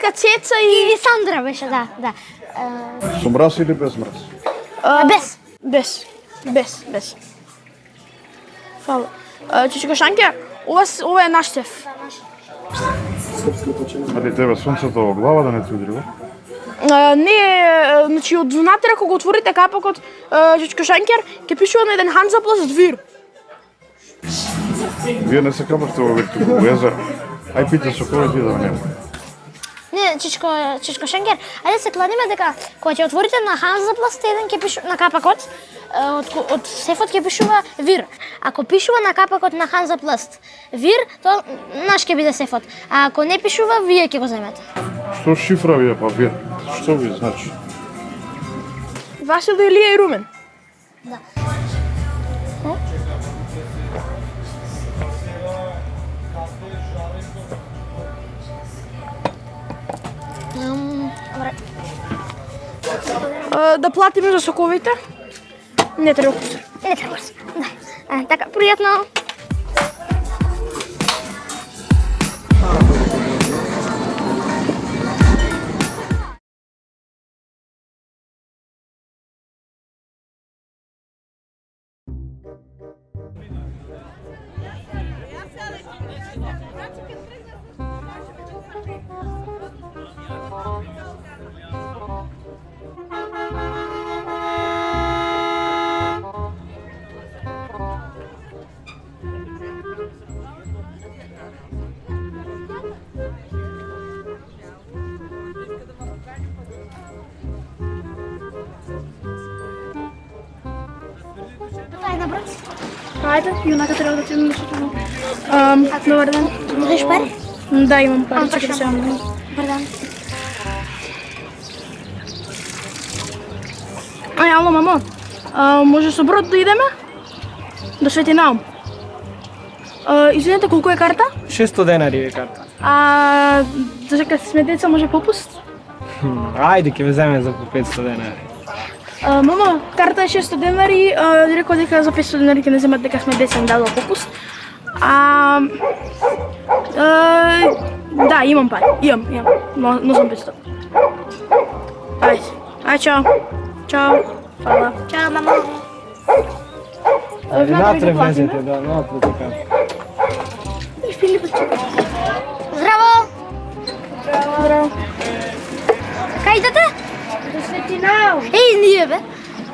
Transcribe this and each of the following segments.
дека Цеца И Сандра беше, да. Со мраз или без мраз? Без. Фала. Чичко Шанке, ова е наш шеф. Али тебе сонцето во глава да не ти удрива? Не, значи од внатре кога го отворите капакот Чичко Шанкер, ќе пишува на еден Ханзапласт двир. Вие не се капавте во Виртугово езеро. Ај пите со кој ти да нема. Не, Чичко Шенгер, ајде се кладиме дека кога ќе отворите на Ханзапласт еден ќе пишува на капакот, од сефот ќе пишува Вир. Ако пишува на капакот на Ханзапласт Вир, тоа наш ќе биде сефот. А ако не пишува, вие ќе го земете. Што шифра ви е па Вир? Што ви значи? Васил, Илија и Румен. Да. Добре. Да платиме за соковите? Не треба. Не треба. Да. Така, пријатно. Ајде, јунака треба да ти нешто. Добар ден. Имаш пари? Да, имам пари, чекай да се јавам. Добар ден. Ало, мамо. Може со брод да идеме? До Свети Наум. Извинете, колку е карта? 600 денари е карта. Зашто сме деца, може попуст? Ајде, ќе ве земе за по 500 денари. Мамо, карта е 600 денари, рекол дека за 500 денари ќе не земат дека сме деца, им дадува попуст. Да, имам пари, имам, носам 500. Ајде, чао. Чао, фала. Чао, мамо. Натре влезете, да, натре така. Здраво! Здраво. Кај идете? До Свети Наум. Еј, ние бе.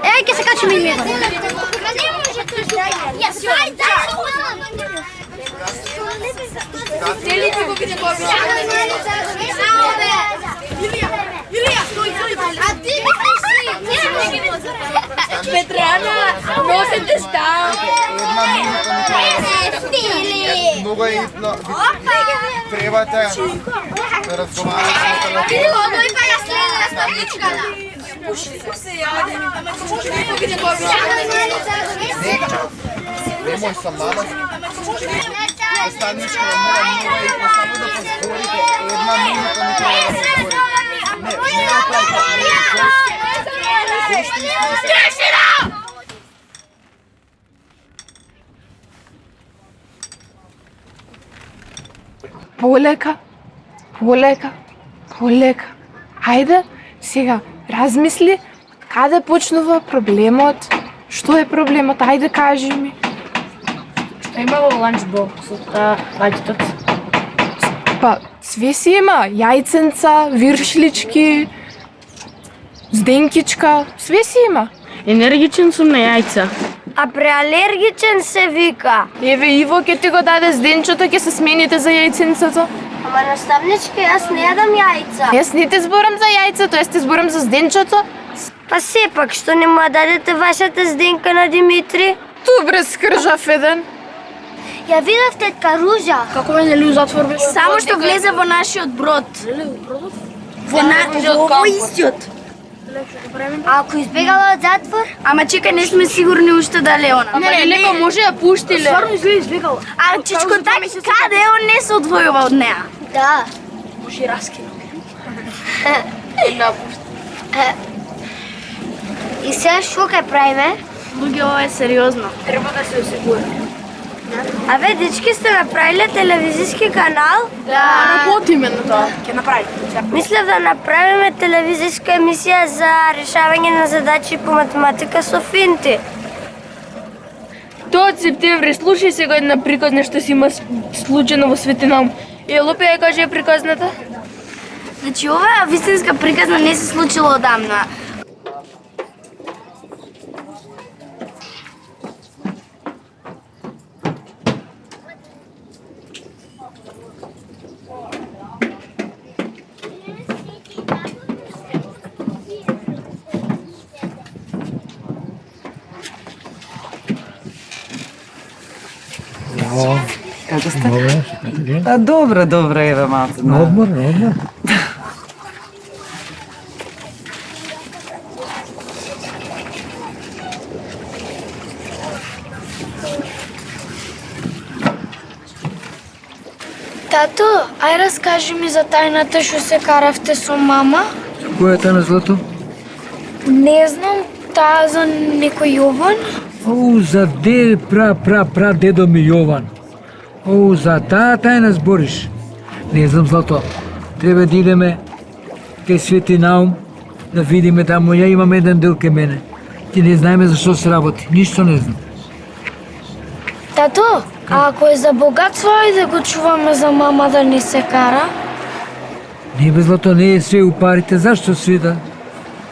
Еј, ќе се качиме и ние. Ма не може тој Јас, ајде. Целите го виде Бог. Илија, стој. А ти не си. Петрана, носете став. Стили. Много е итно. Требате да разговарате. Види го, тој па ја следна стабличката. Пуши се јаде. Може да го виде Бог. Немој са мама. Останичка мора много итно само да позговорите. Една минута ми треба да позговорите. Не направите. Полека. Ајде, сега, размисли, каде почнува проблемот? Што е проблемот? Ајде, кажи ми. Што има во ланчбоксот, лаќетот? Па, све си има. Јајценца, виршлички, зденкичка, све си има. Енергичен сум на јајца. А преалергичен се вика. Еве, Иво ќе ти го даде зденчото, ќе се смените за јајценцето. Ама наставничка, јас не јадам јајца. Јас не те зборам за јајцето, јас те зборам за зденчото. Па сепак, што не му ја дадете вашата зденка на Димитри? Добре, скржав еден. Ја видов тетка Ружа. Како ме нели у затвор беше? Само што влезе во нашиот брод. Во овој истиот. А ако избегала од затвор? Ама чекај, не сме сигурни уште дали е она. Не, леко може ја пуштиле. Стварно изгледа избегала. А Чичко так каде он не се одвојува од неа? Да. Може и раскина. И сега што ќе правиме? Луѓе, ова е сериозно. Треба да се осигури. Абе, дечки, сте направили телевизijski канал? Работиме на тоа. Ќе направите. Мисля да направиме телевизijска емисија за решавање на задачи по математика со финти. Тоа од септември, слушај сега една приказна што си има случено во Светинам. Лопе ја каже приказната? Значи, ова вистинска приказна не се случила одамна. Како сте? Добре, добре, еве малце. На одмор, на одмор. Тато, ај раскажи ми за тајната што се каравте со мама. Која е тајна, Злато? Не знам, таа за некој Јован. О, за пра дедо ми Јован. О, за таа тајна збориш. Не знам, Злато. Треба да идеме кај Свети Наум, да видиме таму. Ја имам еден дел кај мене. Ти не знаеме за што се работи. Ништо не знам. Тато, а ако е за богатство, ајде го чуваме за мама да не се кара. Не бе, Злато, не е све у парите. Зашто света?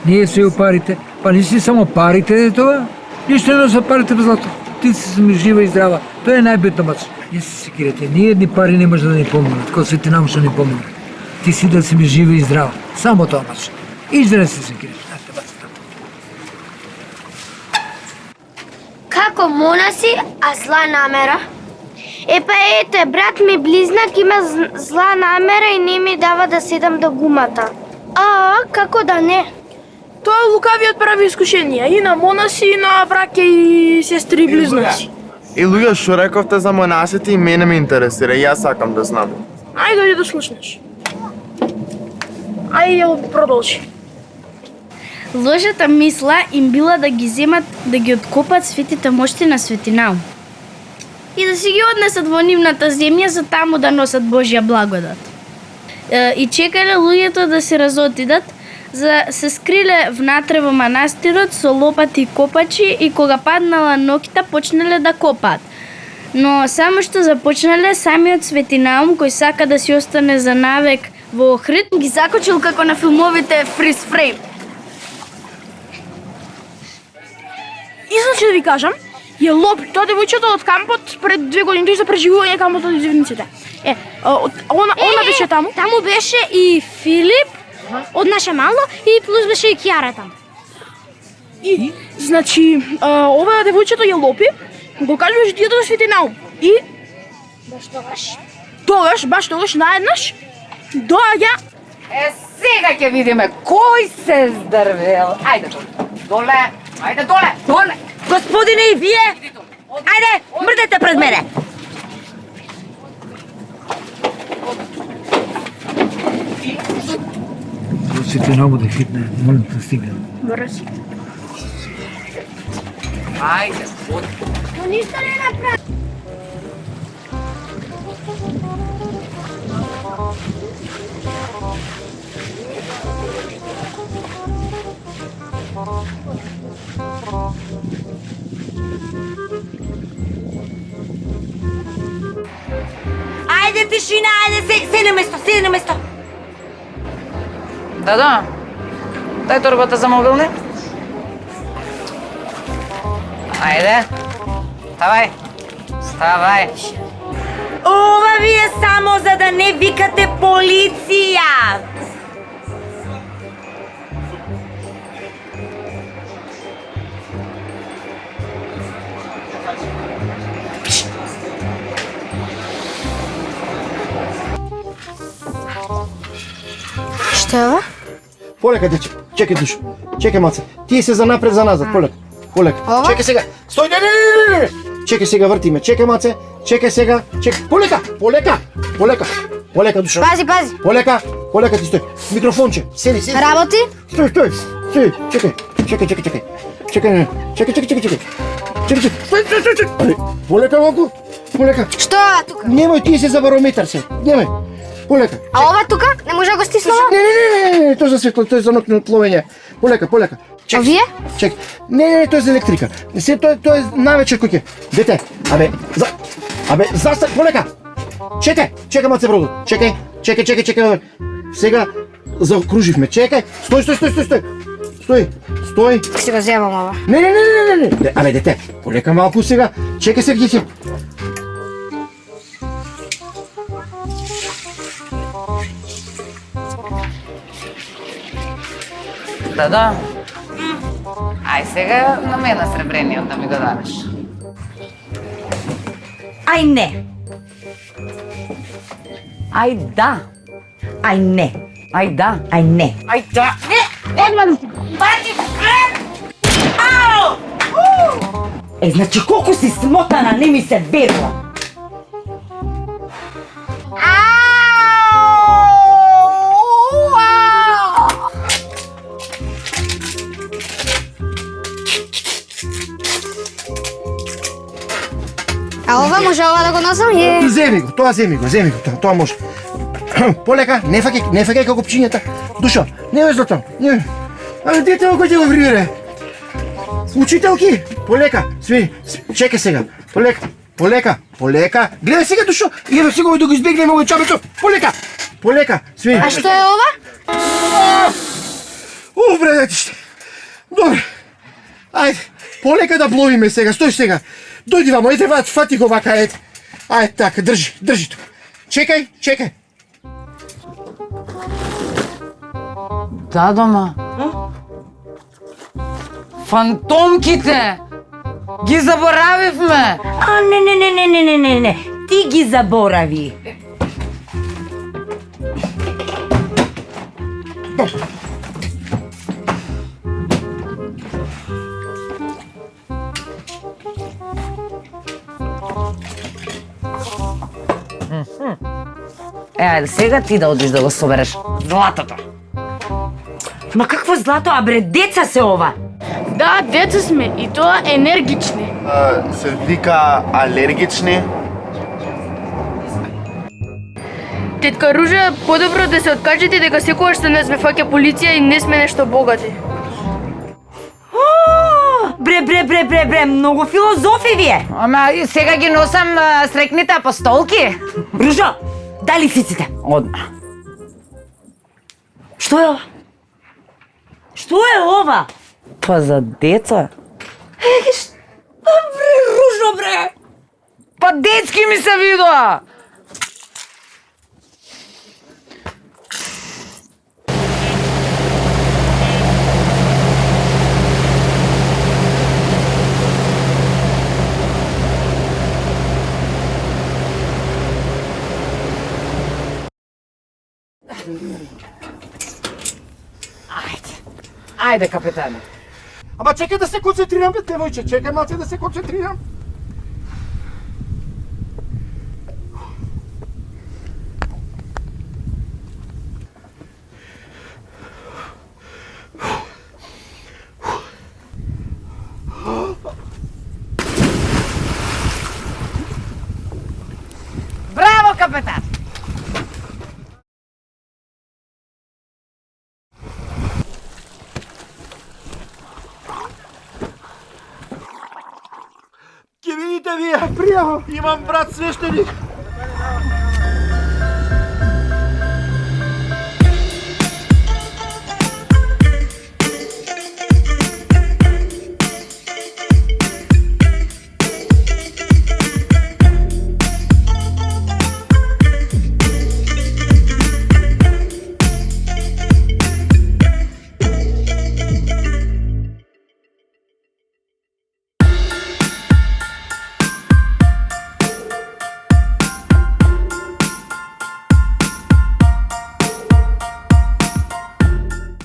Не е све у парите. Па не си само парите е тоа. Ништо не са парите, бе, Злато. Ти си ми жива и здрава. Тоа е најбитно, мач. Не се секирате. Ни едни пари не може да ни помогнат, кој Свети Наум што ни помогне. Ти си да си ми жива и здрава. Само тоа, мач. Иш да не се секираш. Како монаси, а зла намера? Епа ете, брат ми близнак има зла намера и не ми дава да седам до гумата. Како да не? Тоа лукавиот прави искушенија и на монаси, и на браќа и сестри и близнаци. И луѓе, што рековте за монасите и мене ме интересира, и јас сакам да знам. Ајде дојди да слушнеш. Ајде, продолжи. Лошата мисла им била да ги земат, да ги откопат светите мошти на Свети Наум и да си ги однесат во нивната земја за таму да носат Божја благодат. И чекале луѓето да се разотидат, за се скриле внатре во манастирот со лопати и копачи и кога паднала ноќта почнале да копаат. Но само што започнале, самиот Свети Наум, кој сака да си остане за навек во Охрид, ги закочил како на филмовите Freeze Frame. И значи да ви кажам, е Лоп, тоа девојчето од кампот пред 2 години за преживување кампот од извидниците. Она беше таму. Таму беше и Филип од наше мало и плюс беше и Кјара таму. И, значи, ова девојчето е Лопи, го кажуваш дието за Свети Наум. И баш тогаш наеднаш доаѓа. Сега ќе видиме кој се здрвел. Ајде доле, ајде доле, доле. Господине и вие! Ајде, мрдете пред мене! Свети Наум да хитне, молим да стигне. Брз. Ајде, Но ништо не направи. Ајде, тишина, ајде, седи на место. Да. Дај торбата за мобилни. Ајде. Ставај. Ова ви е само за да не викате полиција. Што е ова? Полека, дече. Чекај, душ. Чекај, маце. Ти се за напред, за назад. Полека. Чекај сега. Стој, не. Чекај сега, врти ме. Чекај, маце. Чекај сега. Чекај. Полека, душа. Пази. Полека ти стој. Микрофонче. Седи. Работи? Стој. Чекај. Чекај. Стој. Полека малку. полека. Што тука? Немој, ти си за барометар се. Немој. Полека. А ова тука? Не може да го стиснува? Не, тоа за светло, тоа е за нокно пловење. Полека. А вие? Чек. Не, тоа е за електрика. Се тоа е навечер кој ќе. Дете, застани, полека. Чекај маце бродот. Чекај. Сега заокруживме. Чекај. Стој. Си го земам ова. Не. Абе, дете, полека малку сега. Чекај се ќе. Да. Ај сега на мене сребрениот да ми го дадеш. Ај не. Ај да. Ај не. Ај да. Ај не. Ај да. Не. Бати. Ау! Значи колку си смотана, не ми се верува. А ова може да го носам? Земи го, тоа може. Полека, не фаќај како пчињата. Душо, не е злато. Не. А дете кој ќе го врире? Учителки, полека, сви, чекај сега. Полека. Гледај сега, Душо, еве сега да го избегнеме овој чабето. Полека, сви. А што е ова? Бре, детиште. Добре. Ајде, полека да бловиме сега, стој сега. Дојди вамо, ете фати го вака, ете. Ајде така, држи тука. Чекај. Да, дома. Фантомките! Ги заборавивме! А, не. Ти ги заборави. Ајде сега ти да одиш да го собереш златото. Ма какво злато, а бре, деца се ова. Да, деца сме и тоа енергични. Се вика алергични. Тетка Ружа, подобро да се откажете дека секогаш се нас ве фаќа полиција и не сме нешто богати. Бре, многу филозофи вие. Ама сега ги носам срекните апостолки. Ружа, дали фиците? Одма. Што е ова? Што е ова? Па за деца. Бре, Ружо, бре! Па детски ми се видоа. Ајде, капетане. Ама чекај да се концентрирам, бе, девојче, чекај малце да се концентрирам. Браво, капетан! Ќе видите вие, пријаво, имам брат свештеник.